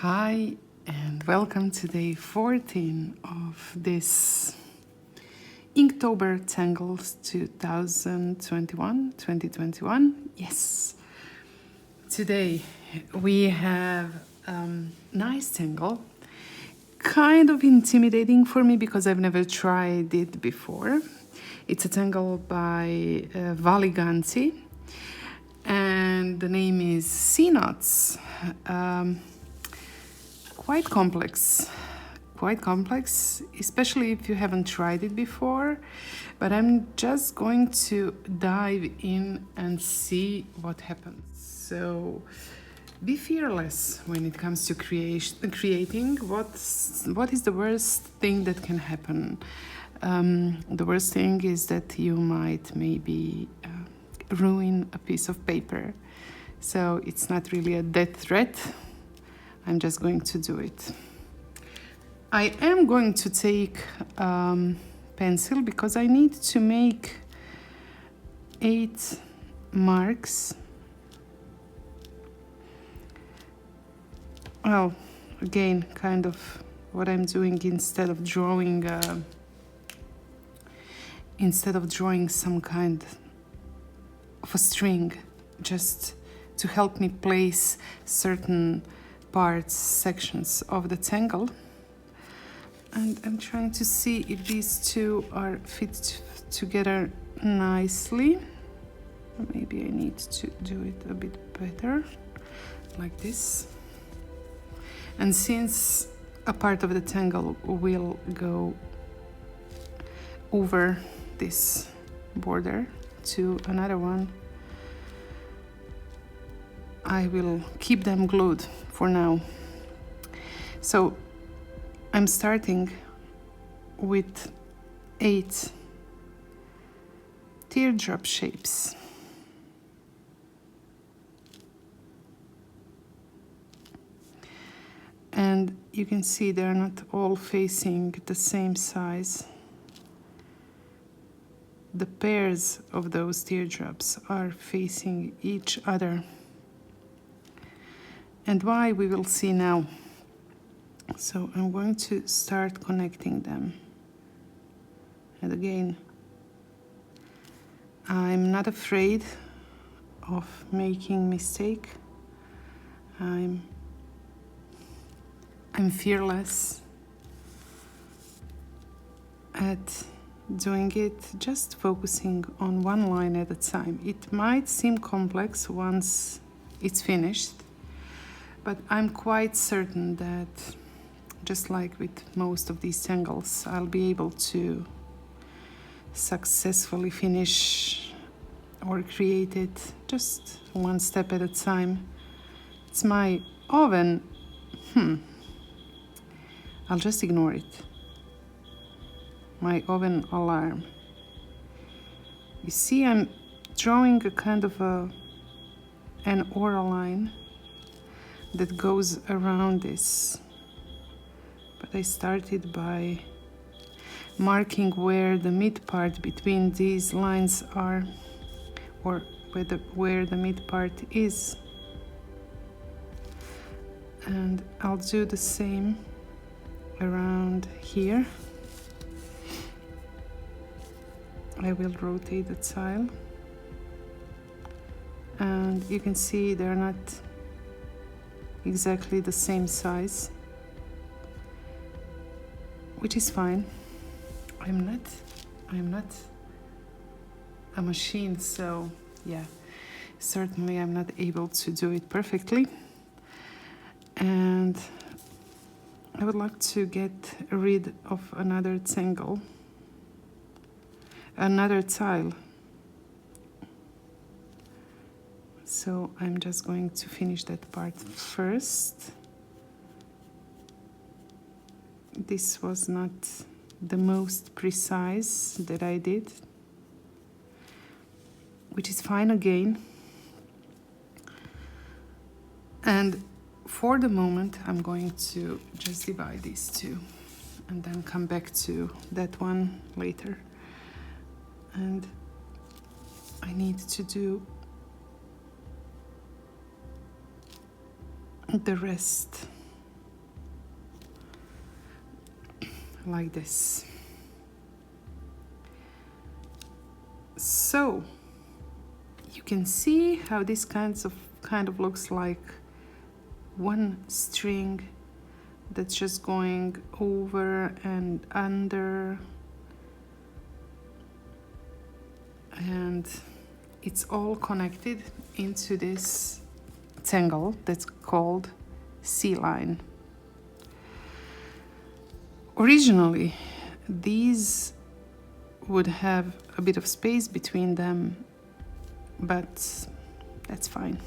Hi and welcome to day 14 of this Inktober Tangles 2021. Yes. Today we have nice tangle. Kind of intimidating for me because I've never tried it before. It's a tangle by Valli Ganti and the name is Sea Knots. Quite complex, especially if you haven't tried it before, but I'm just going to dive in and see what happens. So be fearless when it comes to creating. What is the worst thing that can happen? The worst thing is that you might maybe ruin a piece of paper. So it's not really a death threat. I'm just going to do it. I am going to take pencil because I need to make 8 marks. Well, again, kind of what I'm doing instead of drawing some kind of a string, just to help me place certain parts, sections of the tangle. And I'm trying to see if these two are fit together nicely. Maybe I need to do it a bit better, like this. And since a part of the tangle will go over this border to another one, I will keep them glued for now. So I'm starting with 8 teardrop shapes. And you can see they're not all facing the same size. The pairs of those teardrops are facing each other. And why, we will see now. So I'm going to start connecting them. And again, I'm not afraid of making mistake. I'm fearless at doing it, just focusing on one line at a time. It might seem complex once it's finished, but I'm quite certain that, just like with most of these tangles, I'll be able to successfully finish or create it just one step at a time. It's my oven. I'll just ignore it. My oven alarm. You see, I'm drawing a kind of an aura line that goes around this, but I started by marking where the mid part between these lines are, or where the mid part is, and I'll do the same around here. I will rotate the tile, and you can see they're not exactly the same size, which is fine. I'm not a machine, so yeah, certainly I'm not able to do it perfectly. And I would like to get rid of another tile. So I'm just going to finish that part first. This was not the most precise that I did, which is fine again. And for the moment, I'm going to just divide these two and then come back to that one later. And I need to do the rest like this. So you can see how this kind of looks like one string that's just going over and under, and it's all connected into this tangle that's called C line. Originally, these would have a bit of space between them, but that's fine.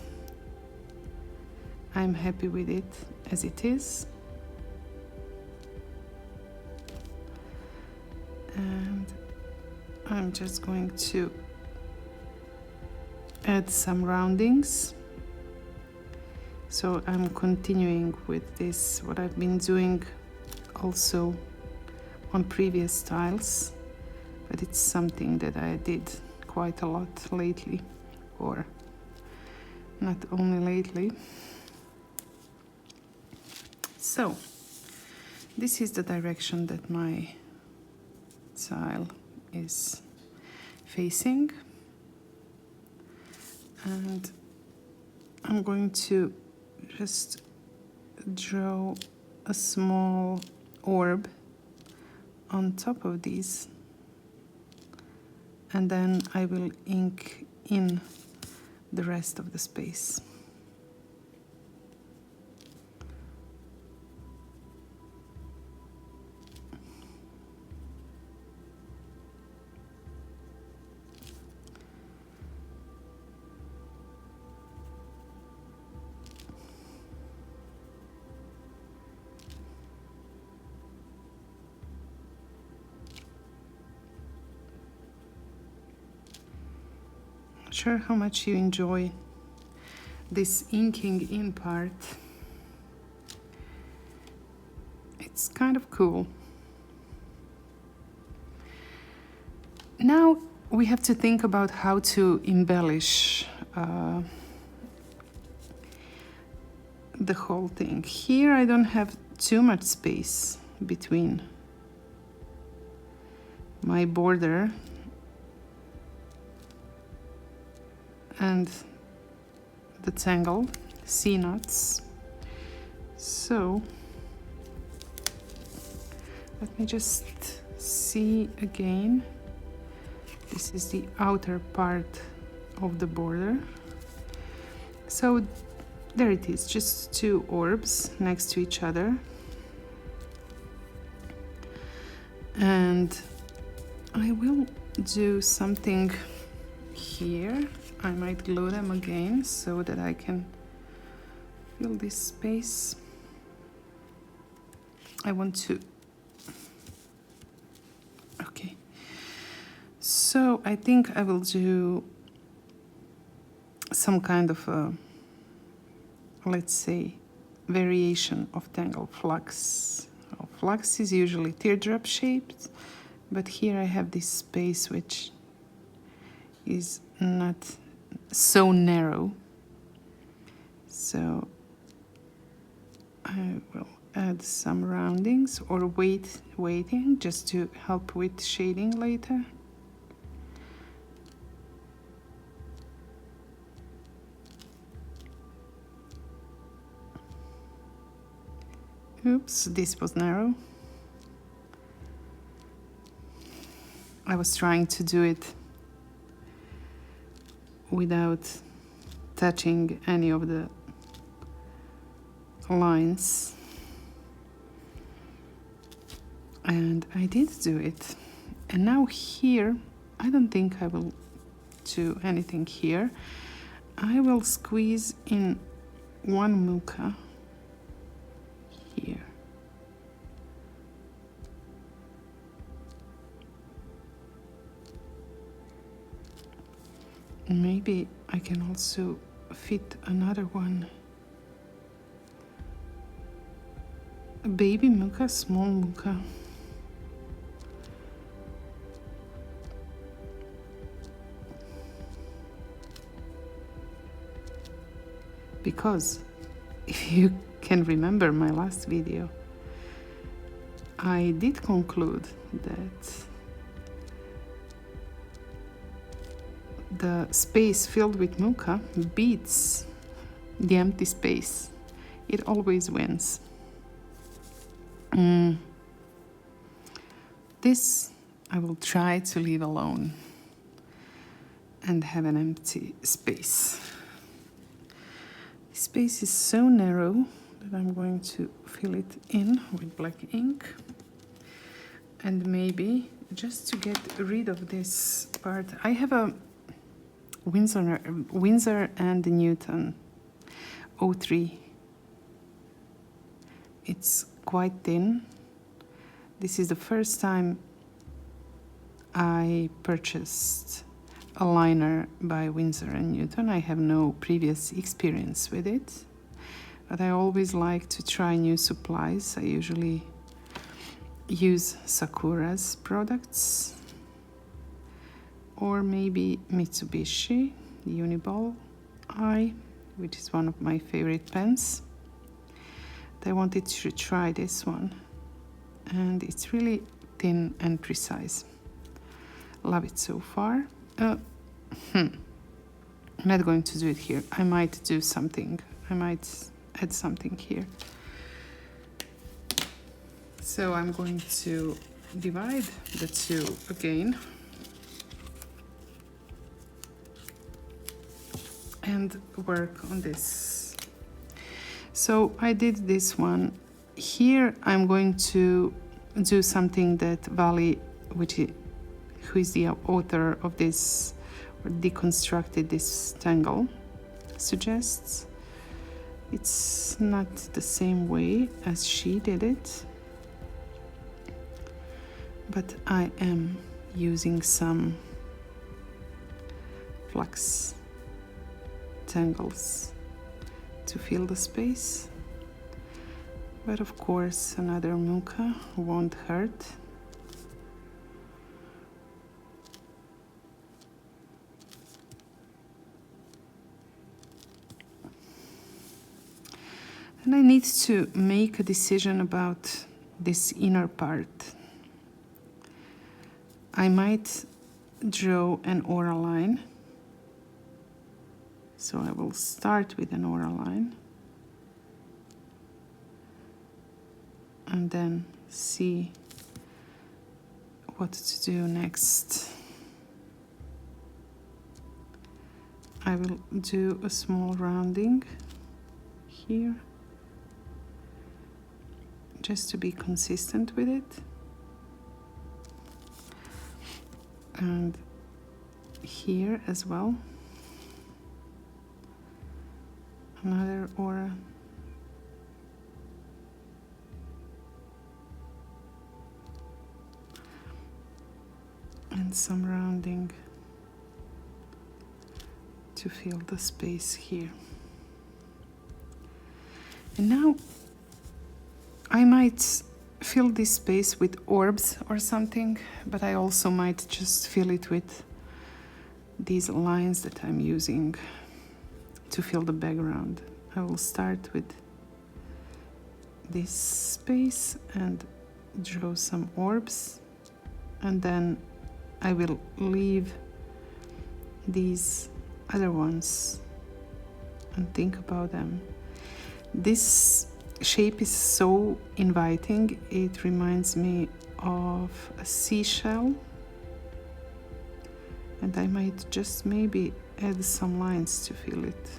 I'm happy with it as it is. And I'm just going to add some roundings. So I'm continuing with this, what I've been doing also on previous styles, but it's something that I did quite a lot lately, or not only lately. So this is the direction that my tile is facing, and I'm going to just draw a small orb on top of these, and then I will ink in the rest of the space. Sure how much you enjoy this inking in part. It's kind of cool. Now we have to think about how to embellish the whole thing. Here I don't have too much space between my border and the tangle C knots. So let me just see again. This is the outer part of the border. So there it is, just two orbs next to each other. And I will do something here. I might glue them again so that I can fill this space. I want to... Okay. So I think I will do some kind of a, let's say, variation of tangle flux. Flux is usually teardrop shaped, but here I have this space which is not so narrow. So I will add some roundings or weighting just to help with shading later. Oops, this was narrow. I was trying to do it without touching any of the lines, and I did do it. And now here I don't think I will do anything here. I will squeeze in one muka here. Maybe I can also fit another one. A baby muka, small muka. Because if you can remember my last video, I did conclude that the space filled with muka beats the empty space. It always wins. This I will try to leave alone and have an empty space. This space is so narrow that I'm going to fill it in with black ink. And maybe just to get rid of this part, I have a Winsor and Newton 03. It's quite thin. This is the first time I purchased a liner by Winsor and Newton. I have no previous experience with it, but I always like to try new supplies. I usually use Sakura's products, or maybe Mitsubishi Uniball Eye, which is one of my favorite pens. I wanted to try this one, and it's really thin and precise. Love it so far. I'm not going to do it here. I might do something. I might add something here. So I'm going to divide the two again and work on this. So I did this one. Here I'm going to do something that Valli, who is the author of this, or deconstructed this tangle, suggests. It's not the same way as she did it, but I am using some flux tangles to fill the space. But of course, another muka won't hurt. And I need to make a decision about this inner part. I might draw an aura line. So I will start with an aura line and then see what to do next. I will do a small rounding here, just to be consistent with it. And here as well. Another aura. And some rounding to fill the space here. And now I might fill this space with orbs or something, but I also might just fill it with these lines that I'm using to fill the background. I will start with this space and draw some orbs, and then I will leave these other ones and think about them. This shape is so inviting. It reminds me of a seashell, and I might just maybe add some lines to fill it.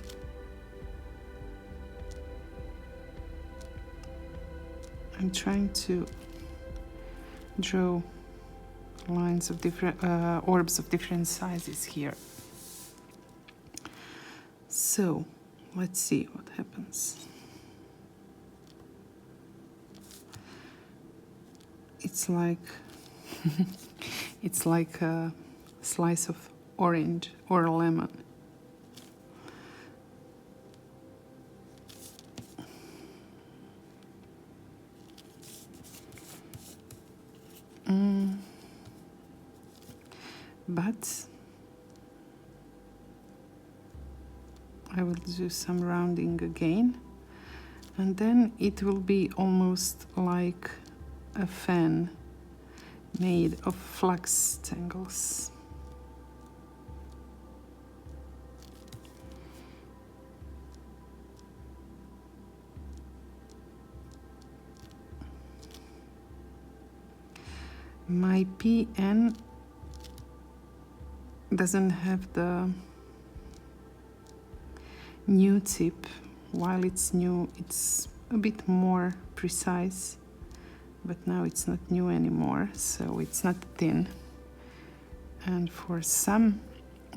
I'm trying to draw lines of different orbs of different sizes here. So let's see what happens. It's like it's like a slice of orange or a lemon. But I will do some rounding again, and then it will be almost like a fan made of flax tangles. My PN doesn't have the new tip. While it's new, it's a bit more precise, but now it's not new anymore, so it's not thin. And for some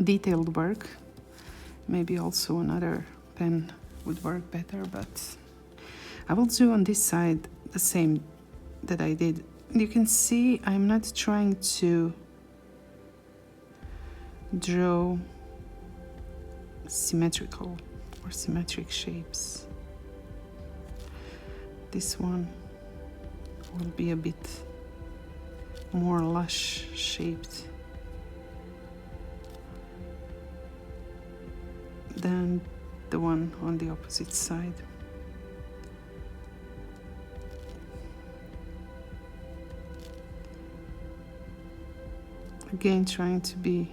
detailed work, maybe also another pen would work better, but I will do on this side the same that I did. You can see I'm not trying to draw symmetrical or symmetric shapes. This one will be a bit more lush shaped than the one on the opposite side. Again, trying to be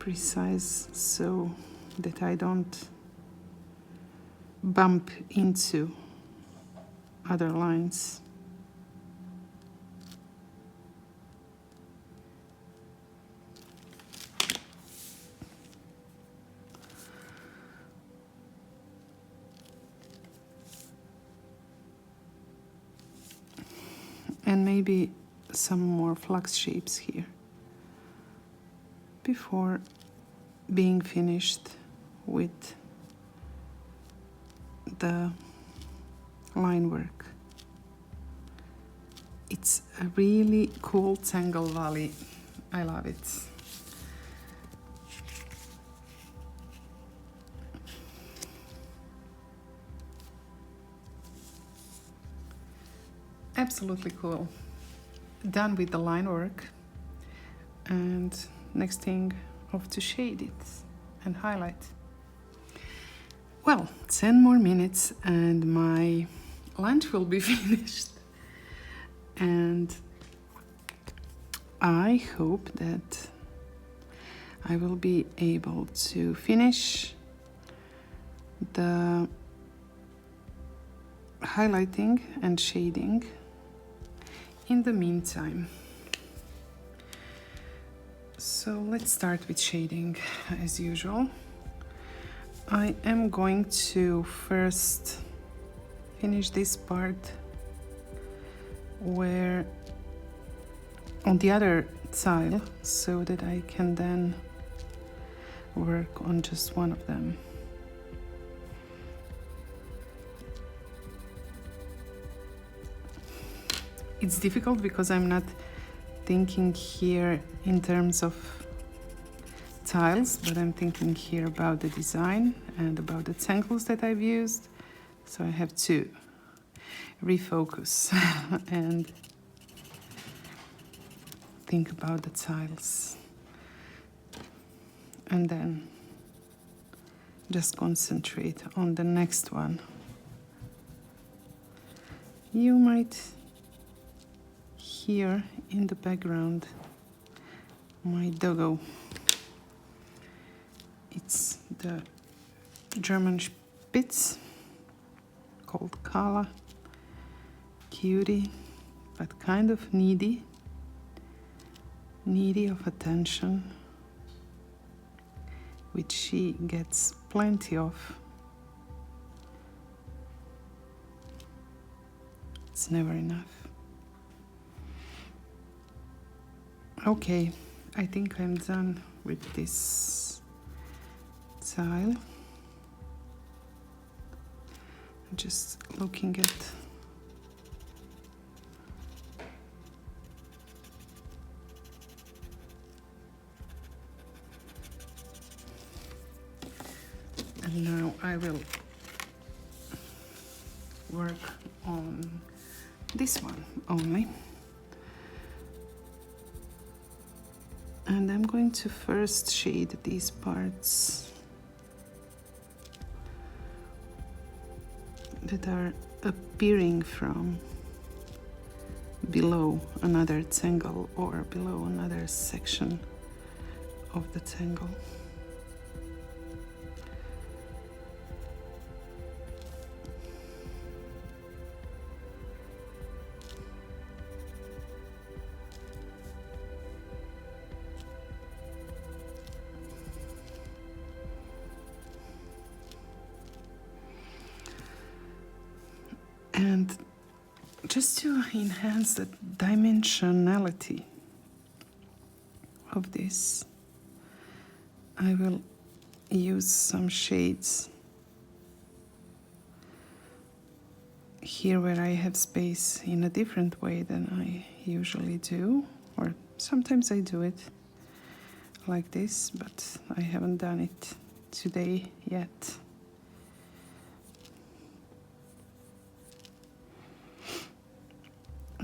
precise so that I don't bump into other lines. And maybe some more flux shapes here before being finished with the line work. It's a really cool tangle Valli. I love it. Absolutely cool. Done with the line work, and next thing, off to shade it and highlight. Well, 10 more minutes and my lunch will be finished, and I hope that I will be able to finish the highlighting and shading in the meantime. So let's start with shading as usual. I am going to first finish this part where on the other side, so that I can then work on just one of them. It's difficult because I'm not thinking here in terms of tiles, but I'm thinking here about the design and about the tangles that I've used. So I have to refocus and think about the tiles. And then just concentrate on the next one. You might hear in the background my doggo. It's the German Spitz called Kala. Cutie, but kind of needy of attention, which she gets plenty of. It's never enough. Okay, I think I'm done with this tile. Just looking at and now I will work on this one only. And I'm going to first shade these parts that are appearing from below another tangle or below another section of the tangle. And just to enhance the dimensionality of this, I will use some shades here where I have space in a different way than I usually do, or sometimes I do it like this, but I haven't done it today yet.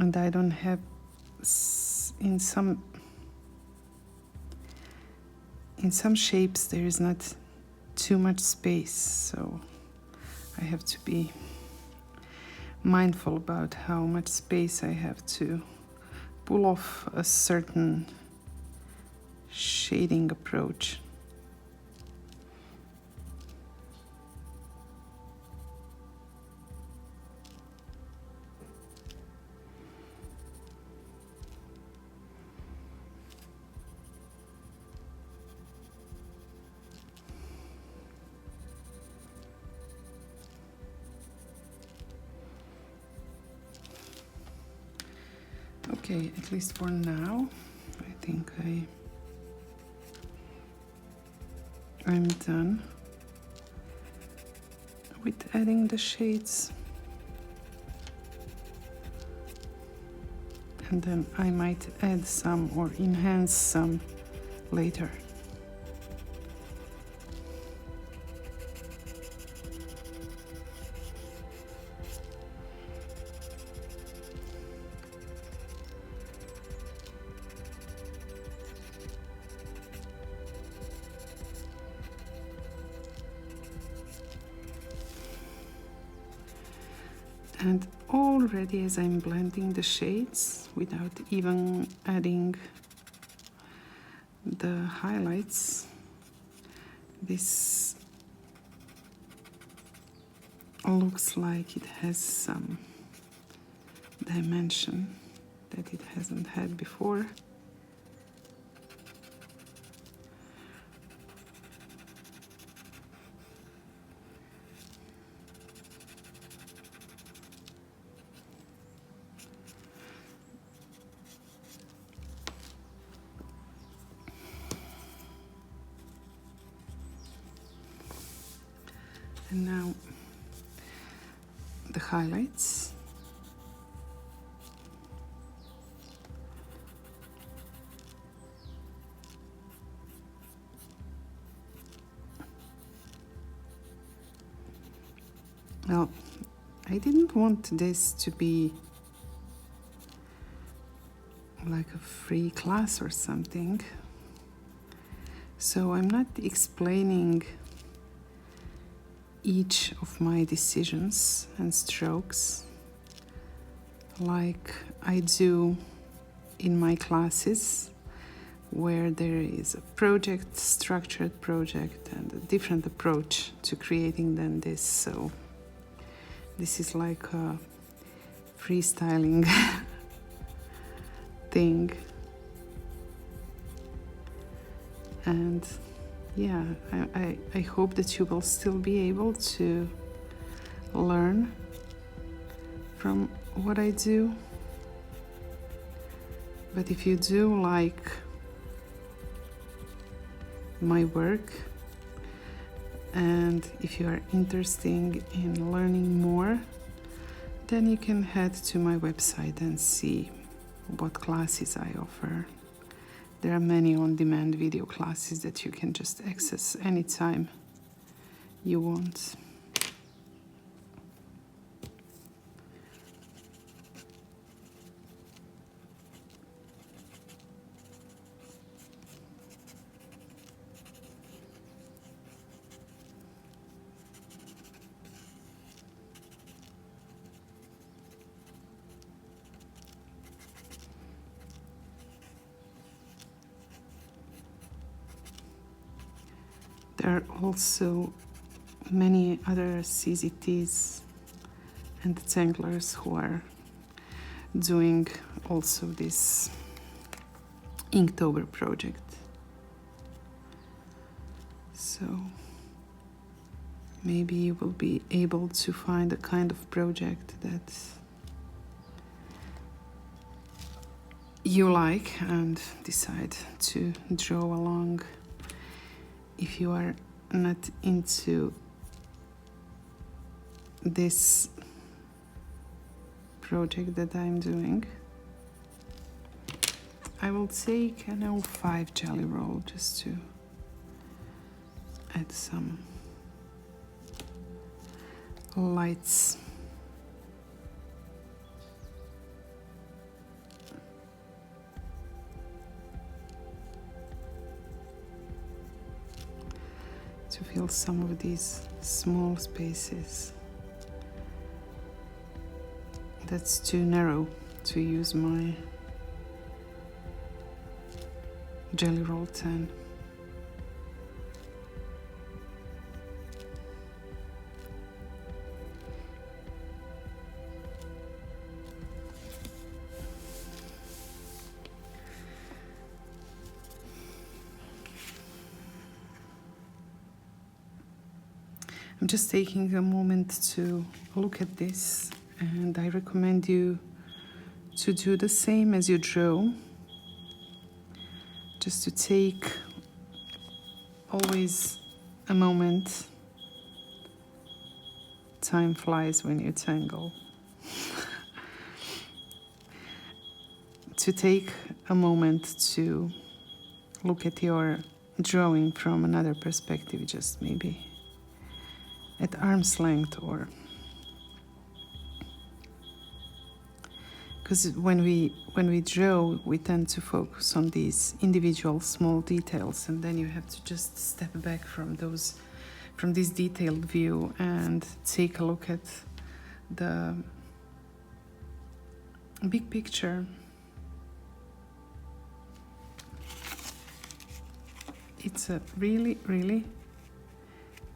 And I don't have, in some shapes there is not too much space, so I have to be mindful about how much space I have to pull off a certain shading approach. Okay, at least for now, I think I'm done with adding the shades. And then I might add some or enhance some later. And already as I'm blending the shades without even adding the highlights, this looks like it has some dimension that it hasn't had before. And now the highlights. Well, I didn't want this to be like a free class or something, so I'm not explaining each of my decisions and strokes like I do in my classes, where there is a project, structured project, and a different approach to creating than this. So this is like a freestyling thing. And yeah, I hope that you will still be able to learn from what I do. But if you do like my work, and if you are interested in learning more, then you can head to my website and see what classes I offer. There are many on-demand video classes that you can just access anytime you want. There are also many other CZTs and tanglers who are doing also this Inktober project. So maybe you will be able to find a kind of project that you like and decide to draw along. If you are not into this project that I'm doing, I will take an 05 jelly roll just to add some lights. To fill some of these small spaces. That's too narrow to use my jelly roll 10. I'm just taking a moment to look at this, and I recommend you to do the same as you draw. Just to take always a moment. Time flies when you tangle. To take a moment to look at your drawing from another perspective, just maybe at arm's length, or because when we draw, we tend to focus on these individual small details, and then you have to just step back from this detailed view and take a look at the big picture. It's a really, really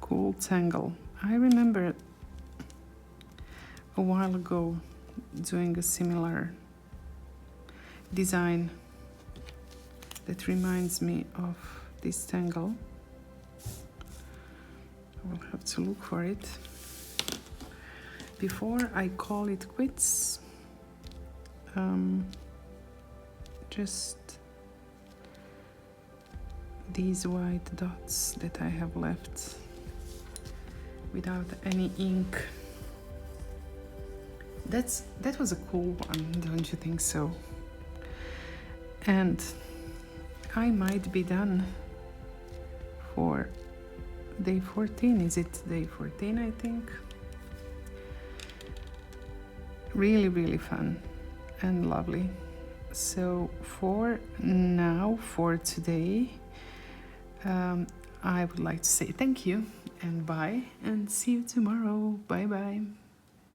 cool tangle. I remember a while ago doing a similar design that reminds me of this tangle. I will have to look for it. Before I call it quits, just these white dots that I have left without any ink. That was a cool one, don't you think so? And I might be done for day 14. Is it day 14, I think? Really, really fun and lovely. So for now, for today, I would like to say thank you and bye, and see you tomorrow. Bye bye.